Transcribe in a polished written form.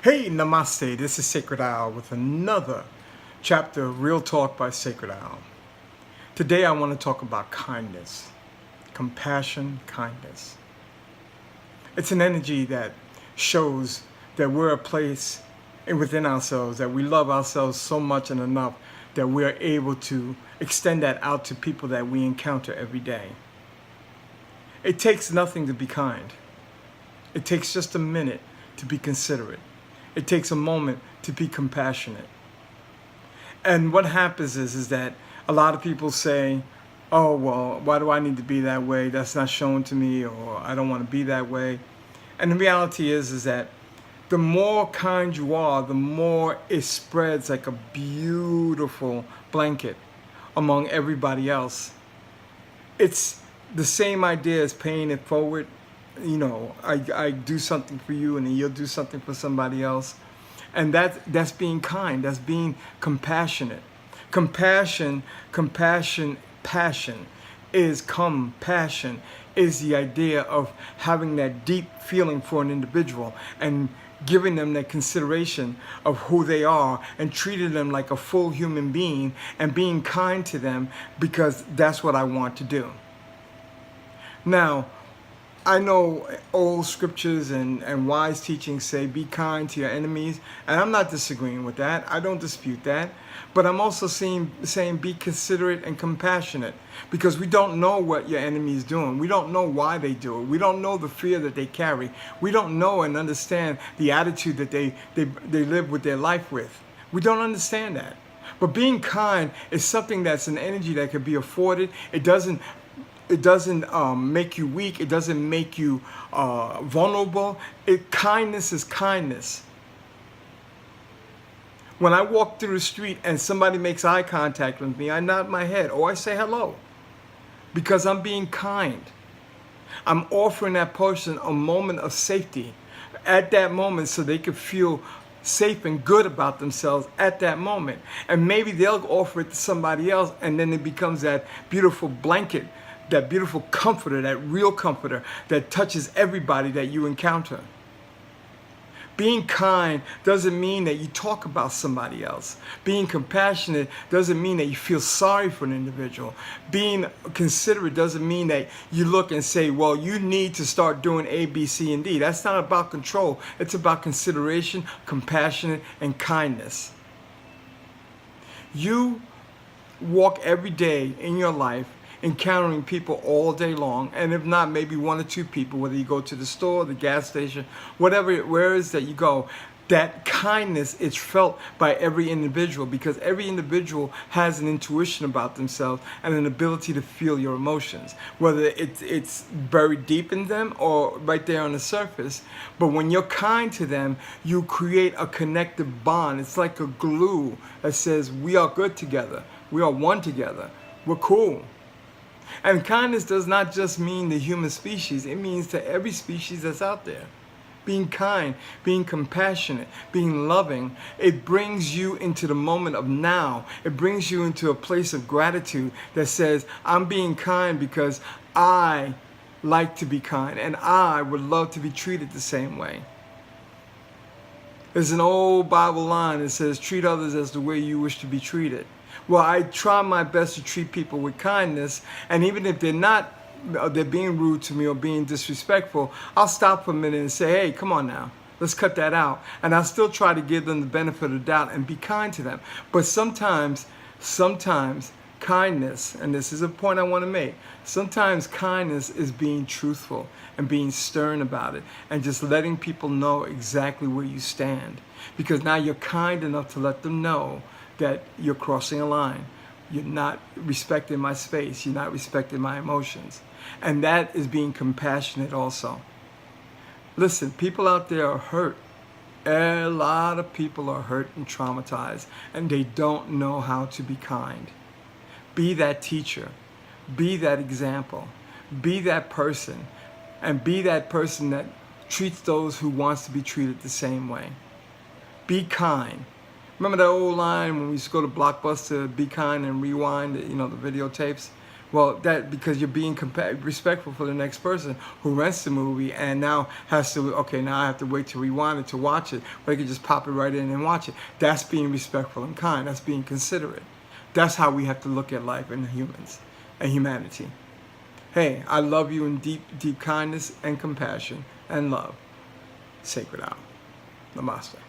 Hey, namaste. This is Sacredowl with another chapter of Real Talk by Sacredowl. Today I want to talk about kindness, compassion, kindness. It's an energy that shows that we're a place within ourselves, that we love ourselves so much and enough that we're able to extend that out to people that we encounter every day. It takes nothing to be kind. It takes just a minute to be considerate. It takes a moment to be compassionate. And what happens is that a lot of people say, oh, well, why do I need to be that way? That's not shown to me, or I don't want to be that way. And the reality is that the more kind you are, the more it spreads like a beautiful blanket among everybody else. It's the same idea as paying it forward. You know, I do something for you and then you'll do something for somebody else. And that's being kind, that's being compassionate. Passion is the idea of having that deep feeling for an individual and giving them that consideration of who they are and treating them like a full human being and being kind to them because that's what I want to do. Now, I know old scriptures and wise teachings say be kind to your enemies, and I'm not disagreeing with that. I don't dispute that. But I'm also saying be considerate and compassionate, because we don't know what your enemy is doing. We don't know why they do it. We don't know the fear that they carry. We don't know and understand the attitude that they live with their life with. We don't understand that. But being kind is something that's an energy that can be afforded. It doesn't make you weak. It doesn't make you vulnerable. Kindness is kindness. When I walk through the street and somebody makes eye contact with me, I nod my head or I say hello, because I'm being kind. I'm offering that person a moment of safety at that moment so they could feel safe and good about themselves at that moment. And maybe they'll offer it to somebody else, and then it becomes that beautiful blanket, that beautiful comforter, that real comforter that touches everybody that you encounter. Being kind doesn't mean that you talk about somebody else. Being compassionate doesn't mean that you feel sorry for an individual. Being considerate doesn't mean that you look and say, well, you need to start doing A, B, C, and D. That's not about control. It's about consideration, compassion, and kindness. You walk every day in your life encountering people all day long, and if not, maybe one or two people, whether you go to the store, the gas station, whatever, where it is that you go, that kindness is felt by every individual, because every individual has an intuition about themselves and an ability to feel your emotions, whether it's buried deep in them or right there on the surface. But when you're kind to them, you create a connective bond. It's like a glue that says we are good together, we are one together, we're cool. And kindness does not just mean the human species, it means to every species that's out there. Being kind, being compassionate, being loving, it brings you into the moment of now. It brings you into a place of gratitude that says, I'm being kind because I like to be kind and I would love to be treated the same way. There's an old Bible line that says, treat others as the way you wish to be treated. Well, I try my best to treat people with kindness, and even if they're being rude to me or being disrespectful, I'll stop for a minute and say, hey, come on now, let's cut that out. And I'll still try to give them the benefit of the doubt and be kind to them. But sometimes kindness, and this is a point I want to make, sometimes kindness is being truthful and being stern about it and just letting people know exactly where you stand. Because now you're kind enough to let them know that you're crossing a line. You're not respecting my space. You're not respecting my emotions. And that is being compassionate also. Listen, people out there are hurt. A lot of people are hurt and traumatized, and they don't know how to be kind. Be that teacher. Be that example. Be that person. And be that person that treats those who wants to be treated the same way. Be kind. Remember that old line when we used to go to Blockbuster, be kind and rewind, the videotapes? Well, that because you're being respectful for the next person who rents the movie and now has to, okay, now I have to wait to rewind it to watch it, but I can just pop it right in and watch it. That's being respectful and kind. That's being considerate. That's how we have to look at life and humans and humanity. Hey, I love you in deep, deep kindness and compassion and love. Sacredowl. Namaste.